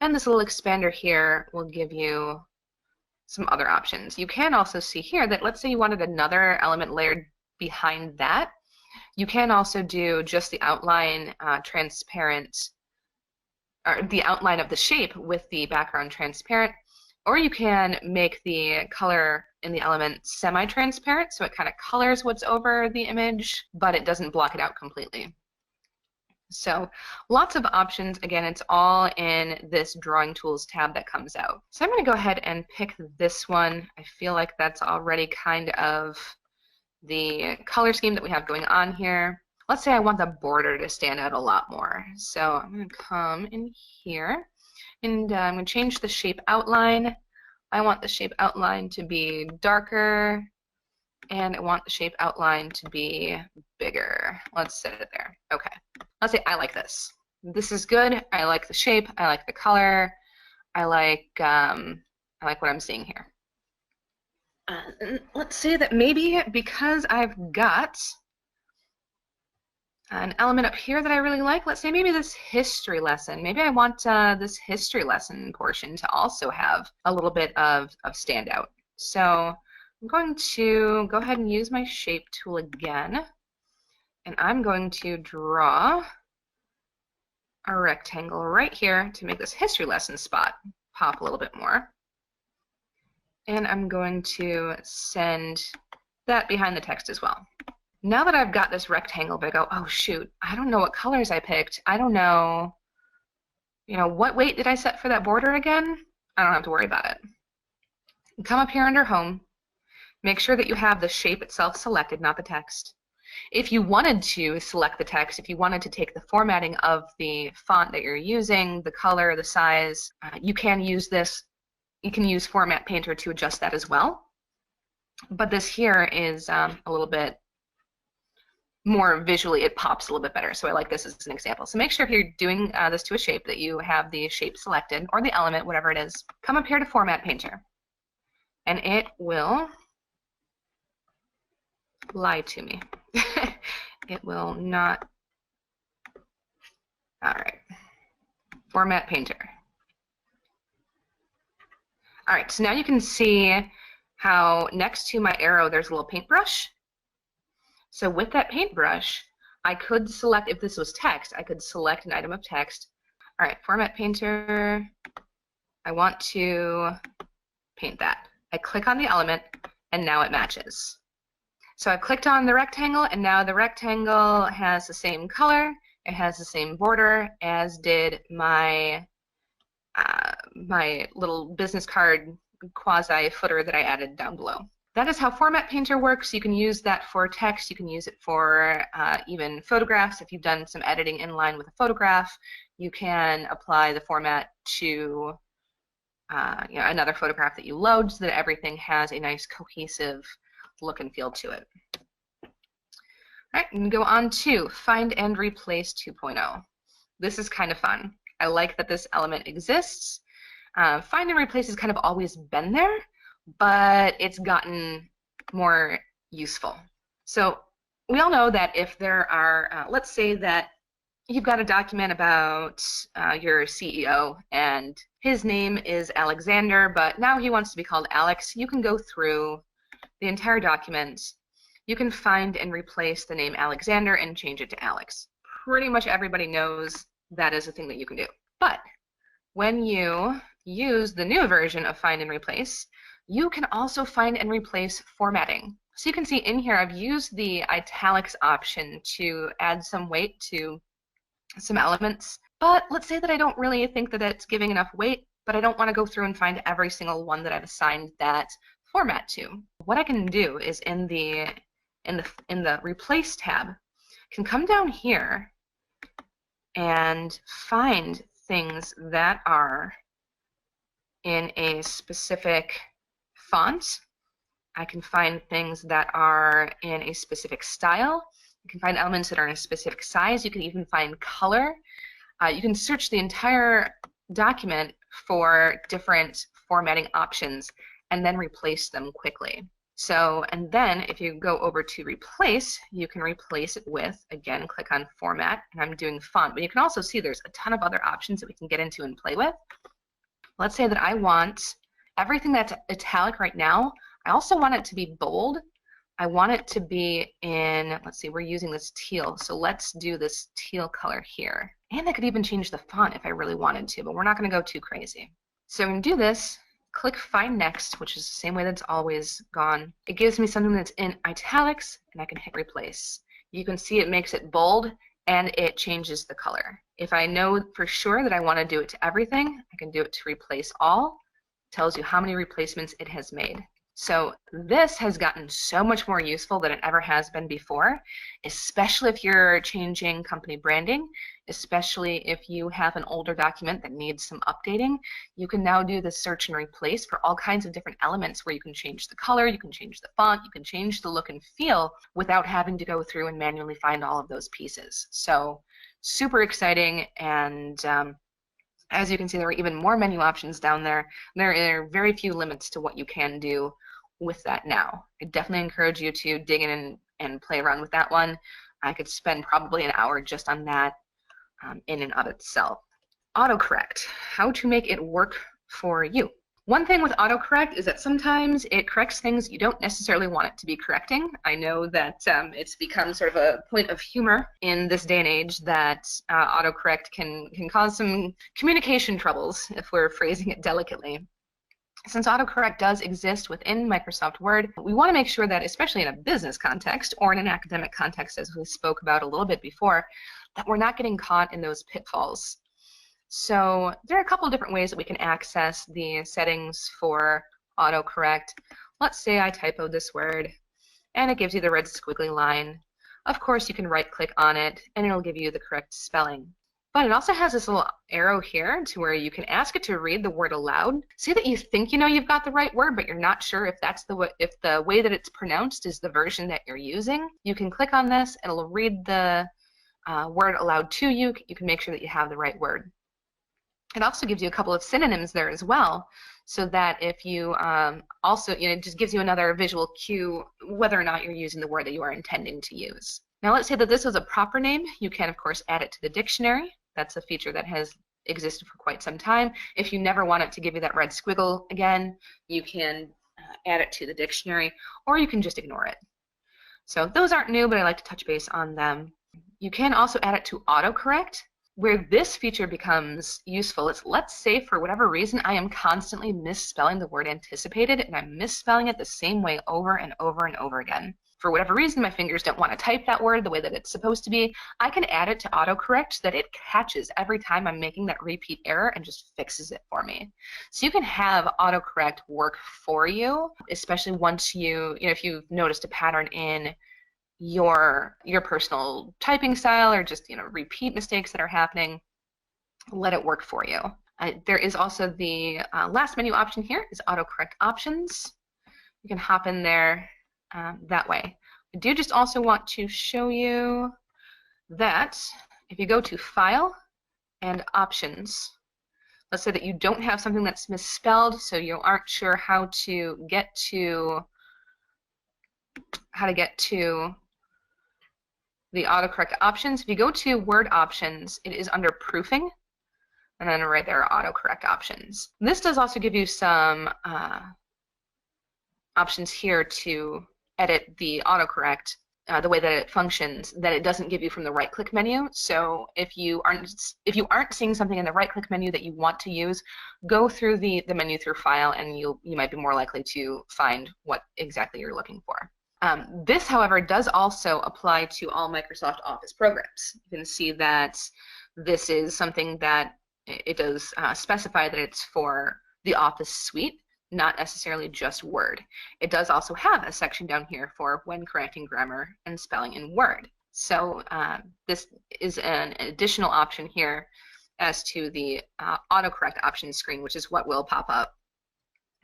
And this little expander here will give you some other options. You can also see here that, let's say you wanted another element layered behind that. You can also do just the outline transparent, or the outline of the shape with the background transparent. Or you can make the color in the element semi-transparent, so it kind of colors what's over the image, but it doesn't block it out completely. So lots of options. Again, it's all in this Drawing Tools tab that comes out. So I'm going to go ahead and pick this one. I feel like that's already kind of the color scheme that we have going on here. Let's say I want the border to stand out a lot more. So I'm going to come in here. And I'm going to change the shape outline. I want the shape outline to be darker, and I want the shape outline to be bigger. Let's set it there. Okay. Let's say I like this. This is good. I like the shape. I like the color. I like what I'm seeing here. Let's say that maybe because I've got an element up here that I really like, let's say maybe this history lesson. Maybe I want this history lesson portion to also have a little bit of standout. So I'm going to go ahead and use my shape tool again, and I'm going to draw a rectangle right here to make this history lesson spot pop a little bit more. And I'm going to send that behind the text as well. Now that I've got this rectangle, but I go, oh shoot, I don't know what colors I picked. I don't know, what weight did I set for that border again? I don't have to worry about it. Come up here under Home. Make sure that you have the shape itself selected, not the text. If you wanted to select the text, if you wanted to take the formatting of the font that you're using, the color, the size, you can use this. You can use Format Painter to adjust that as well. But this here is a little bit more visually, it pops a little bit better. So I like this as an example. So make sure if you're doing this to a shape that you have the shape selected, or the element, whatever it is. Come up here to Format Painter, and it will lie to me. It will not. All right. Format Painter. All right, so now you can see how next to my arrow there's a little paintbrush. So with that paintbrush, I could select, if this was text, I could select an item of text. All right, Format Painter, I want to paint that. I click on the element, and now it matches. So I've clicked on the rectangle, and now the rectangle has the same color, it has the same border as did my my little business card quasi footer that I added down below. That is how Format Painter works. You can use that for text. You can use it for even photographs. If you've done some editing in line with a photograph, you can apply the format to another photograph that you load so that everything has a nice cohesive look and feel to it. All right, and go on to Find and Replace 2.0. This is kind of fun. I like that this element exists. Find and Replace has kind of always been there, but it's gotten more useful. So we all know that if there are, let's say that you've got a document about your CEO and his name is Alexander, but now he wants to be called Alex. You can go through the entire document. You can find and replace the name Alexander and change it to Alex. Pretty much everybody knows that is a thing that you can do. But when you use the new version of Find and Replace, you can also find and replace formatting. So you can see in here I've used the italics option to add some weight to some elements. But let's say that I don't really think that it's giving enough weight, but I don't want to go through and find every single one that I've assigned that format to. What I can do is in the Replace tab, can come down here and find things that are in a specific font. I can find things that are in a specific style. You can find elements that are in a specific size. You can even find color. You can search the entire document for different formatting options and then replace them quickly. So, and then if you go over to replace, you can replace it with, again, click on format, and I'm doing font, but you can also see there's a ton of other options that we can get into and play with. Let's say that I want everything that's italic right now, I also want it to be bold. I want it to be in, let's see, we're using this teal, so let's do this teal color here. And I could even change the font if I really wanted to, but we're not gonna go too crazy. So I'm gonna do this, click Find Next, which is the same way that's always gone. It gives me something that's in italics, and I can hit Replace. You can see it makes it bold, and it changes the color. If I know for sure that I want to do it to everything, I can do it to Replace All. It tells you how many replacements it has made. So this has gotten so much more useful than it ever has been before, especially if you're changing company branding, especially if you have an older document that needs some updating. You can now do the search and replace for all kinds of different elements where you can change the color, you can change the font, you can change the look and feel without having to go through and manually find all of those pieces. So super exciting, and as you can see, there are even more menu options down there. There are very few limits to what you can do with that now. I definitely encourage you to dig in and play around with that one. I could spend probably an hour just on that in and of itself. Autocorrect, how to make it work for you. One thing with autocorrect is that sometimes it corrects things you don't necessarily want it to be correcting. I know that it's become sort of a point of humor in this day and age that autocorrect can cause some communication troubles, if we're phrasing it delicately. Since autocorrect does exist within Microsoft Word, we want to make sure that, especially in a business context or in an academic context, as we spoke about a little bit before, that we're not getting caught in those pitfalls. So there are a couple of different ways that we can access the settings for autocorrect. Let's say I typoed this word, and it gives you the red squiggly line. Of course, you can right-click on it, and it'll give you the correct spelling. But it also has this little arrow here to where you can ask it to read the word aloud. Say that you think you know you've got the right word, but you're not sure if that's the way that it's pronounced is the version that you're using. You can click on this, and it'll read the word aloud to you. You can make sure that you have the right word. It also gives you a couple of synonyms there as well, so that if you also, it just gives you another visual cue whether or not you're using the word that you are intending to use. Now let's say that this was a proper name. You can, of course, add it to the dictionary. That's a feature that has existed for quite some time. If you never want it to give you that red squiggle again, you can add it to the dictionary, or you can just ignore it. So those aren't new, but I like to touch base on them. You can also add it to autocorrect. Where this feature becomes useful is, let's say for whatever reason I am constantly misspelling the word anticipated, and I'm misspelling it the same way over and over and over again. For whatever reason, my fingers don't want to type that word the way that it's supposed to be. I can add it to autocorrect so that it catches every time I'm making that repeat error and just fixes it for me. So you can have autocorrect work for you, especially once if you've noticed a pattern in your personal typing style, or just repeat mistakes that are happening. Let it work for you. There is also the last menu option here is autocorrect options. You can hop in there that way. I do just also want to show you that if you go to File and Options, let's say that you don't have something that's misspelled, so you aren't sure how to get to the autocorrect options. If you go to Word Options, it is under Proofing, and then right there are autocorrect options. This does also give you some options here to edit the autocorrect the way that it functions, that it doesn't give you from the right-click menu. So if you aren't seeing something in the right-click menu that you want to use, go through the menu through File, and you might be more likely to find what exactly you're looking for. This, however, does also apply to all Microsoft Office programs. You can see that this is something that it does specify that it's for the Office suite, not necessarily just Word. It does also have a section down here for when correcting grammar and spelling in Word. So this is an additional option here as to the autocorrect options screen, which is what will pop up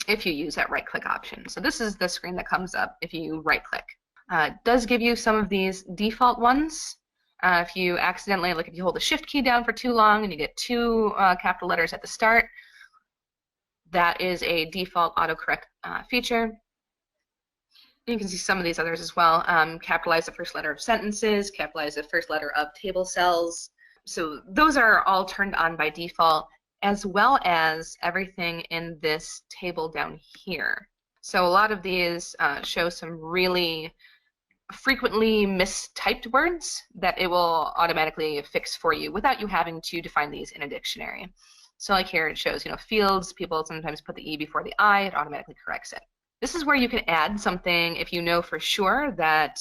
if you use that right-click option. So this is the screen that comes up if you right-click. It does give you some of these default ones. If you accidentally, if you hold the Shift key down for too long and you get two capital letters at the start, that is a default autocorrect feature. You can see some of these others as well. Capitalize the first letter of sentences, capitalize the first letter of table cells. So those are all turned on by default, as well as everything in this table down here. So a lot of these show some really frequently mistyped words that it will automatically fix for you without you having to define these in a dictionary. So like here it shows, fields, people sometimes put the E before the I, it automatically corrects it. This is where you can add something if you know for sure that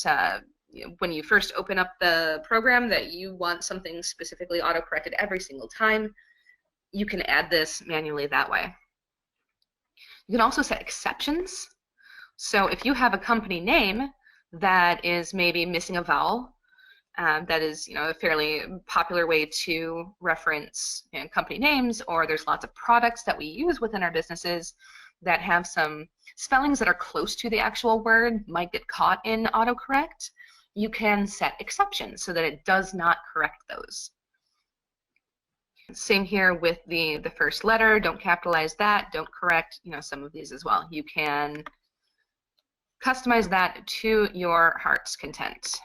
when you first open up the program that you want something specifically auto-corrected every single time. You can add this manually that way. You can also set exceptions. So if you have a company name that is maybe missing a vowel, that is a fairly popular way to reference company names, or there's lots of products that we use within our businesses that have some spellings that are close to the actual word, might get caught in autocorrect, you can set exceptions so that it does not correct those. Same here with the first letter. Don't capitalize that. Don't correct some of these as well. You can customize that to your heart's content.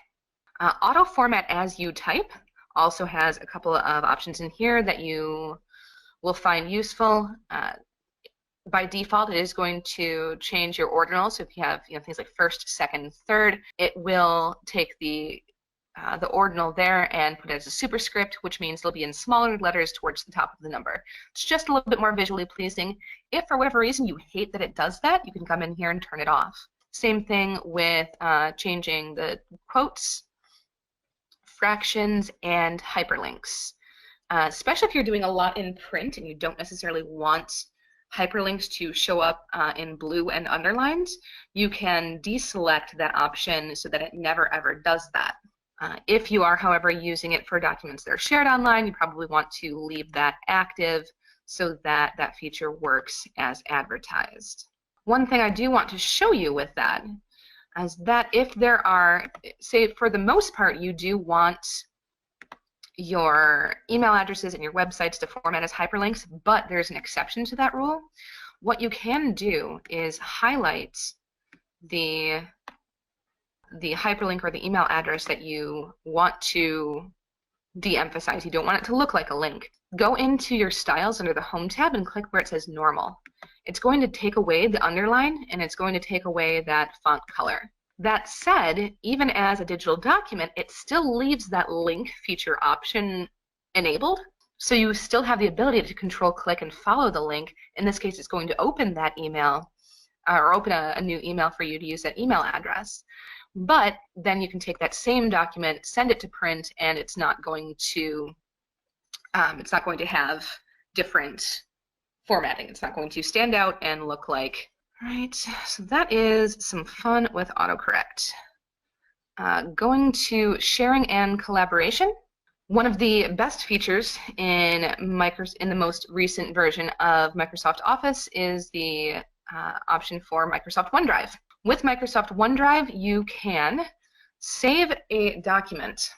Auto format as you type also has a couple of options in here that you will find useful. By default, it is going to change your ordinal. So if you have things like first, second, third, it will take the ordinal there and put it as a superscript, which means it'll be in smaller letters towards the top of the number. It's just a little bit more visually pleasing. If for whatever reason you hate that it does that, you can come in here and turn it off. Same thing with changing the quotes, fractions, and hyperlinks. Especially if you're doing a lot in print and you don't necessarily want hyperlinks to show up in blue and underlined, you can deselect that option so that it never ever does that. If you are, however, using it for documents that are shared online, you probably want to leave that active so that that feature works as advertised. One thing I do want to show you with that is that if there are, say for the most part, you do want your email addresses and your websites to format as hyperlinks, but there's an exception to that rule, what you can do is highlight the hyperlink or the email address that you want to de-emphasize. You don't want it to look like a link. go into your styles under the Home tab and click where it says Normal. It's going to take away the underline and it's going to take away that font color. That said, even as a digital document, it still leaves that link feature option enabled. So you still have the ability to control click and follow the link. In this case, it's going to open that email or open a new email for you to use that email address. But then you can take that same document, send it to print, and it's not going to have different formatting. It's not going to stand out and look like. All right, so that is some fun with autocorrect. Going to sharing and collaboration. One of the best features in the most recent version of Microsoft Office is the option for Microsoft OneDrive. With Microsoft OneDrive, you can save a document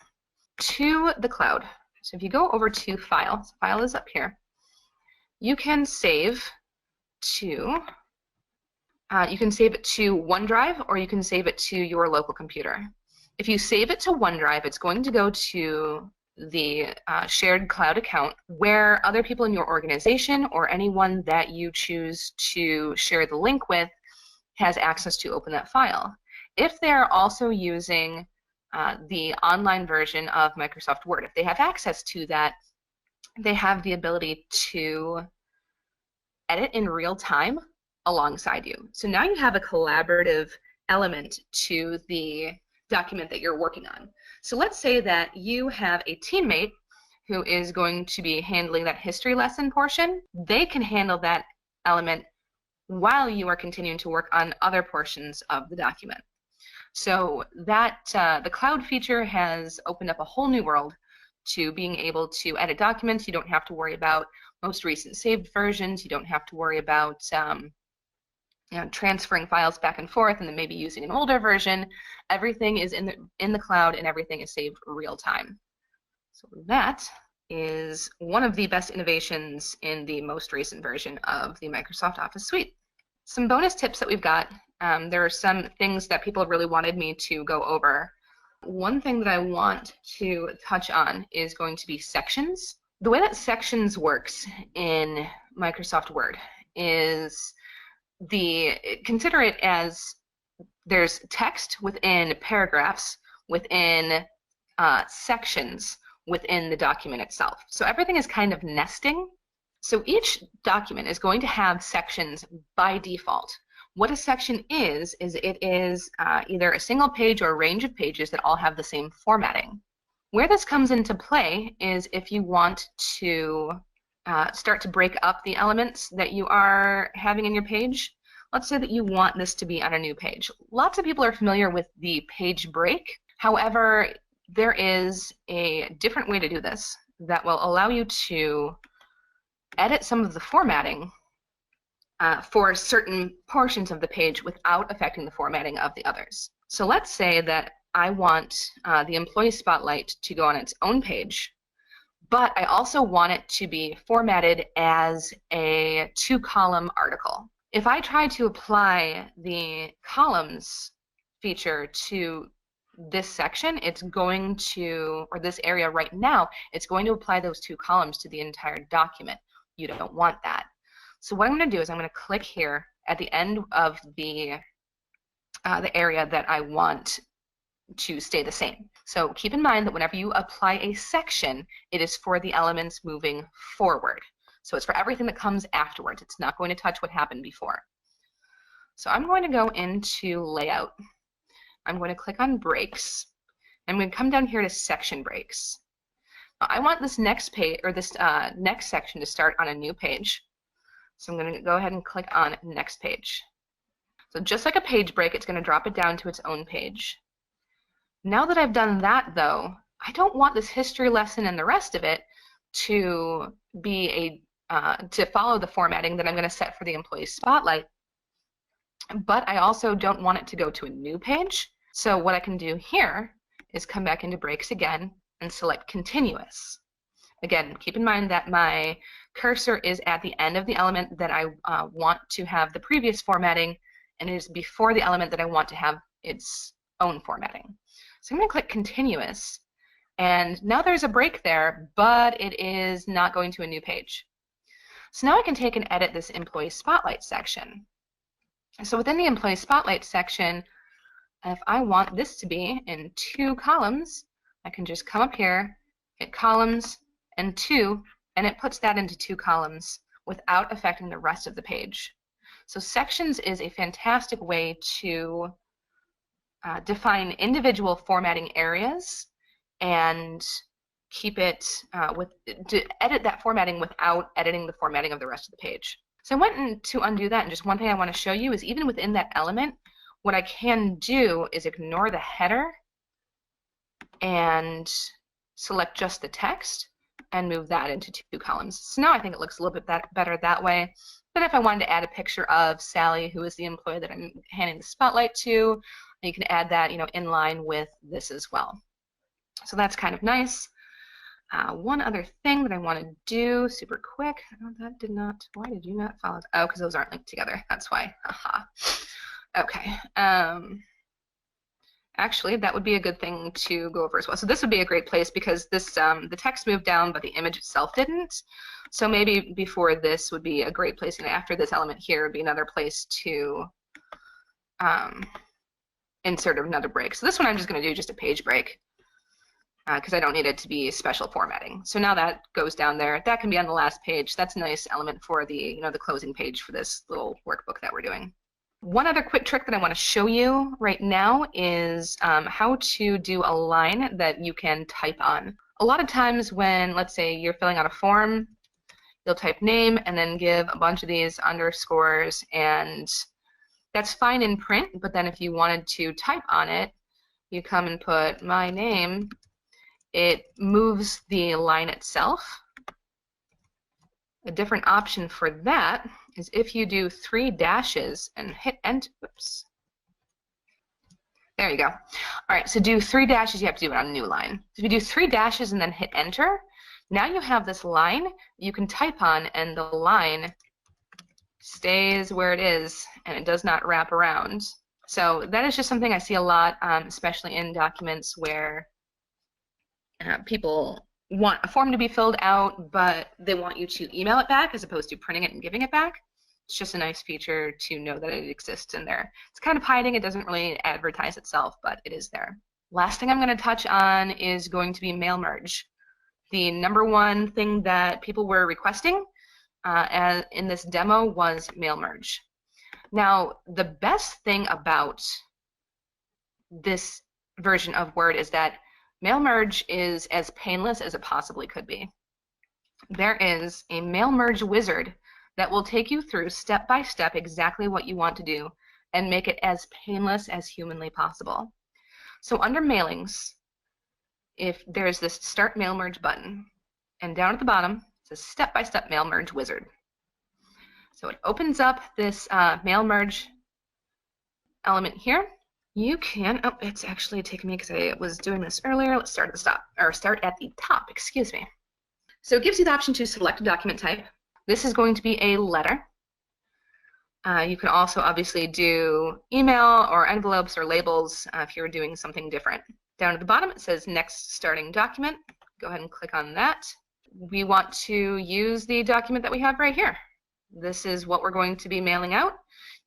to the cloud. So if you go over to File, File is up here, you can save to OneDrive, or you can save it to your local computer. If you save it to OneDrive, it's going to go to the shared cloud account where other people in your organization or anyone that you choose to share the link with has access to open that file. If they're also using the online version of Microsoft Word, if they have access to that, they have the ability to edit in real time alongside you. So now you have a collaborative element to the document that you're working on. So let's say that you have a teammate who is going to be handling that history lesson portion. They can handle that element while you are continuing to work on other portions of the document. So that the cloud feature has opened up a whole new world to being able to edit documents. You don't have to worry about most recent saved versions. You don't have to worry about transferring files back and forth and then maybe using an older version. Everything is in the cloud and everything is saved real time. So that is one of the best innovations in the most recent version of the Microsoft Office suite. Some bonus tips that we've got. There are some things that people really wanted me to go over. One thing that I want to touch on is going to be sections. The way that sections works in Microsoft Word is consider it as there's text within paragraphs, within sections within the document itself. So everything is kind of nesting. So each document is going to have sections by default. What a section is it is either a single page or a range of pages that all have the same formatting. Where this comes into play is if you want to start to break up the elements that you are having in your page. Let's say that you want this to be on a new page. Lots of people are familiar with the page break. However, there is a different way to do this that will allow you to edit some of the formatting for certain portions of the page without affecting the formatting of the others. So let's say that I want the employee spotlight to go on its own page, but I also want it to be formatted as a 2-column article. If I try to apply the columns feature to this section, it's going to, or this area right now, it's going to apply those 2 columns to the entire document. You don't want that. So what I'm going to do is I'm going to click here at the end of the area that I want to stay the same. So keep in mind that whenever you apply a section, it is for the elements moving forward. So it's for everything that comes afterwards. It's not going to touch what happened before. So I'm going to go into Layout. I'm going to click on Breaks. I'm going to come down here to Section Breaks. Now, I want this next page, or this next section to start on a new page. So I'm going to go ahead and click on Next Page. So just like a page break, it's going to drop it down to its own page. Now that I've done that, though, I don't want this history lesson and the rest of it to be to follow the formatting that I'm going to set for the employee spotlight. But I also don't want it to go to a new page. So what I can do here is come back into Breaks again and select Continuous. Again, keep in mind that my cursor is at the end of the element that I want to have the previous formatting, and it is before the element that I want to have its own formatting. So I'm going to click Continuous, And now there's a break there, but it is not going to a new page. So now I can take and edit this Employee Spotlight section. So within the Employee Spotlight section, if I want this to be in 2 columns, I can just come up here, hit columns and 2, and it puts that into 2 columns without affecting the rest of the page. So sections is a fantastic way to define individual formatting areas and keep it to edit that formatting without editing the formatting of the rest of the page. So I went to undo that, and just one thing I want to show you is even within that element, what I can do is ignore the header and select just the text and move that into 2 columns. So now I think it looks a little bit better that way. But if I wanted to add a picture of Sally, who is the employee that I'm handing the spotlight to, you can add that, in line with this as well. So that's kind of nice. One other thing that I want to do super quick. Oh, that did not. Why did you not follow? Oh, because those aren't linked together. That's why. Aha. Okay. Actually, that would be a good thing to go over as well. So this would be a great place because this the text moved down, but the image itself didn't. So maybe before this would be a great place, and after this element here would be another place to insert another break. So this one I'm just going to do just a page break because I don't need it to be special formatting. So now that goes down there. That can be on the last page. That's a nice element for the the closing page for this little workbook that we're doing. One other quick trick that I want to show you right now is how to do a line that you can type on. A lot of times when, let's say, you're filling out a form, you'll type name and then give a bunch of these underscores, and that's fine in print, but then if you wanted to type on it, you come and put my name, it moves the line itself. A different option for that is if you do 3 dashes and hit enter. Oops. There you go. All right, so do 3 dashes, you have to do it on a new line. So if you do 3 dashes and then hit enter, now you have this line you can type on, and the line stays where it is and it does not wrap around. So that is just something I see a lot, especially in documents where people want a form to be filled out, but they want you to email it back as opposed to printing it and giving it back. It's just a nice feature to know that it exists in there. It's kind of hiding. It doesn't really advertise itself, but it is there. Last thing I'm going to touch on is going to be mail merge. The #1 thing that people were requesting in this demo was mail merge. Now, the best thing about this version of Word is that mail merge is as painless as it possibly could be. There is a mail merge wizard that will take you through step by step exactly what you want to do and make it as painless as humanly possible. So under mailings, if there's this start mail merge button, and down at the bottom it says step-by-step mail merge wizard. So it opens up this mail merge element here. You can, oh, it's actually taking me because I was doing this earlier. Let's start at the top, excuse me. So it gives you the option to select a document type. This is going to be a letter. You can also obviously do email or envelopes or labels if you're doing something different. Down at the bottom it says next starting document. Go ahead and click on that. We want to use the document that we have right here. This is what we're going to be mailing out.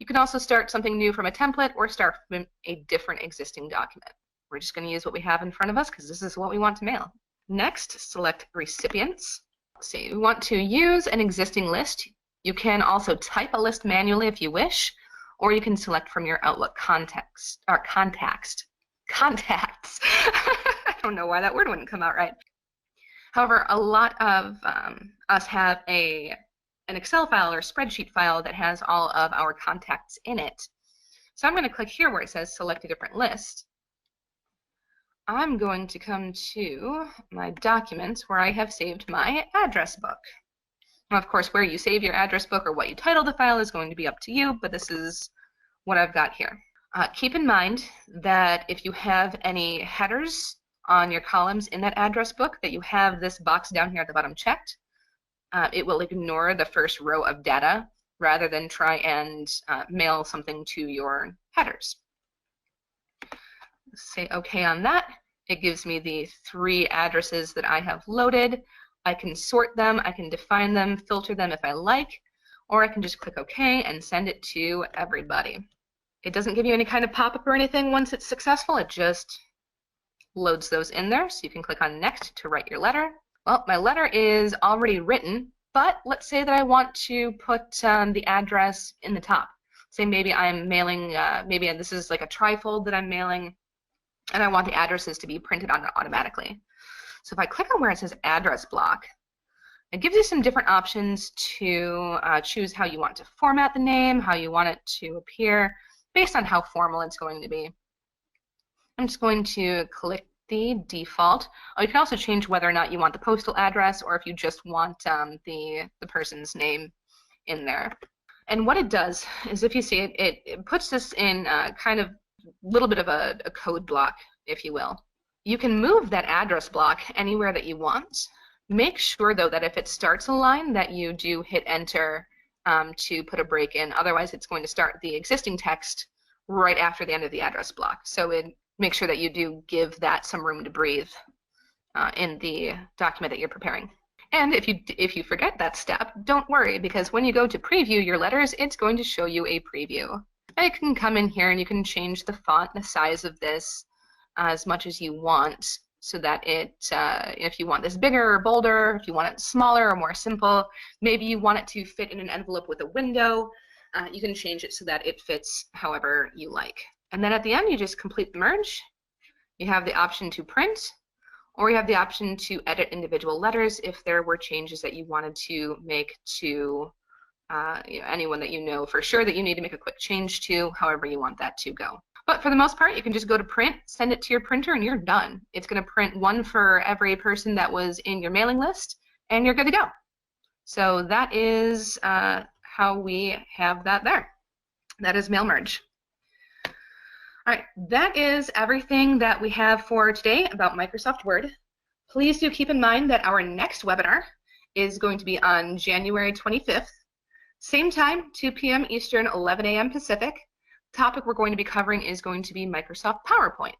You can also start something new from a template or start from a different existing document. We're just going to use what we have in front of us because this is what we want to mail. Next, select recipients. So you want to use an existing list. You can also type a list manually if you wish, or you can select from your Outlook contacts. I don't know why that word wouldn't come out right. However, a lot of us have an Excel file or spreadsheet file that has all of our contacts in it. So I'm going to click here where it says select a different list. I'm going to come to my documents where I have saved my address book. Now, of course, where you save your address book or what you title the file is going to be up to you, but this is what I've got here. Keep in mind that if you have any headers on your columns in that address book, that you have this box down here at the bottom checked. It will ignore the first row of data rather than try and mail something to your headers. Say OK on that. It gives me the 3 addresses that I have loaded. I can sort them, I can define them, filter them if I like, or I can just click OK and send it to everybody. It doesn't give you any kind of pop-up or anything once it's successful. It just loads those in there. So you can click on Next to write your letter. Well, my letter is already written, but let's say that I want to put the address in the top. Say maybe I'm mailing, maybe this is like a trifold that I'm mailing, and I want the addresses to be printed on automatically. So if I click on where it says address block, it gives you some different options to choose how you want to format the name, how you want it to appear, based on how formal it's going to be. I'm just going to click the default. Oh, you can also change whether or not you want the postal address or if you just want the person's name in there. And what it does is, if you see it, it puts this in kind of a little bit of a code block, if you will. You can move that address block anywhere that you want. Make sure, though, that if it starts a line that you do hit enter to put a break in. Otherwise, it's going to start the existing text right after the end of the address block. So make sure that you do give that some room to breathe in the document that you're preparing. And if you forget that step, don't worry, because when you go to preview your letters, it's going to show you a preview. And you can come in here and you can change the font, the size of this as much as you want, so that if you want this bigger or bolder, if you want it smaller or more simple, maybe you want it to fit in an envelope with a window, you can change it so that it fits however you like. And then at the end, you just complete the merge. You have the option to print, or you have the option to edit individual letters if there were changes that you wanted to make to anyone that you know for sure that you need to make a quick change to, however you want that to go. But for the most part, you can just go to print, send it to your printer, and you're done. It's going to print one for every person that was in your mailing list, and you're good to go. So that is how we have that there. That is mail merge. All right, that is everything that we have for today about Microsoft Word. Please do keep in mind that our next webinar is going to be on January 25th, same time, 2 p.m. Eastern, 11 a.m. Pacific. The topic we're going to be covering is going to be Microsoft PowerPoint.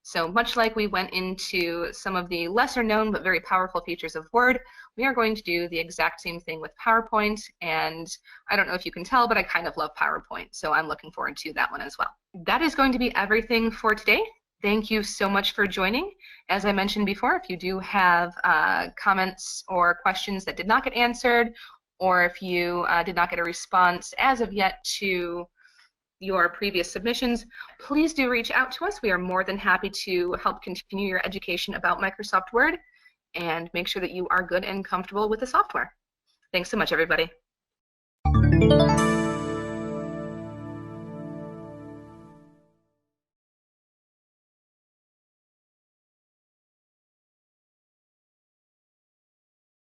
So much like we went into some of the lesser known but very powerful features of Word, we are going to do the exact same thing with PowerPoint, and I don't know if you can tell, but I kind of love PowerPoint, so I'm looking forward to that one as well. That is going to be everything for today. Thank you so much for joining. As I mentioned before, if you do have comments or questions that did not get answered, or if you did not get a response as of yet to your previous submissions, please do reach out to us. We are more than happy to help continue your education about Microsoft Word and make sure that you are good and comfortable with the software. Thanks so much, everybody.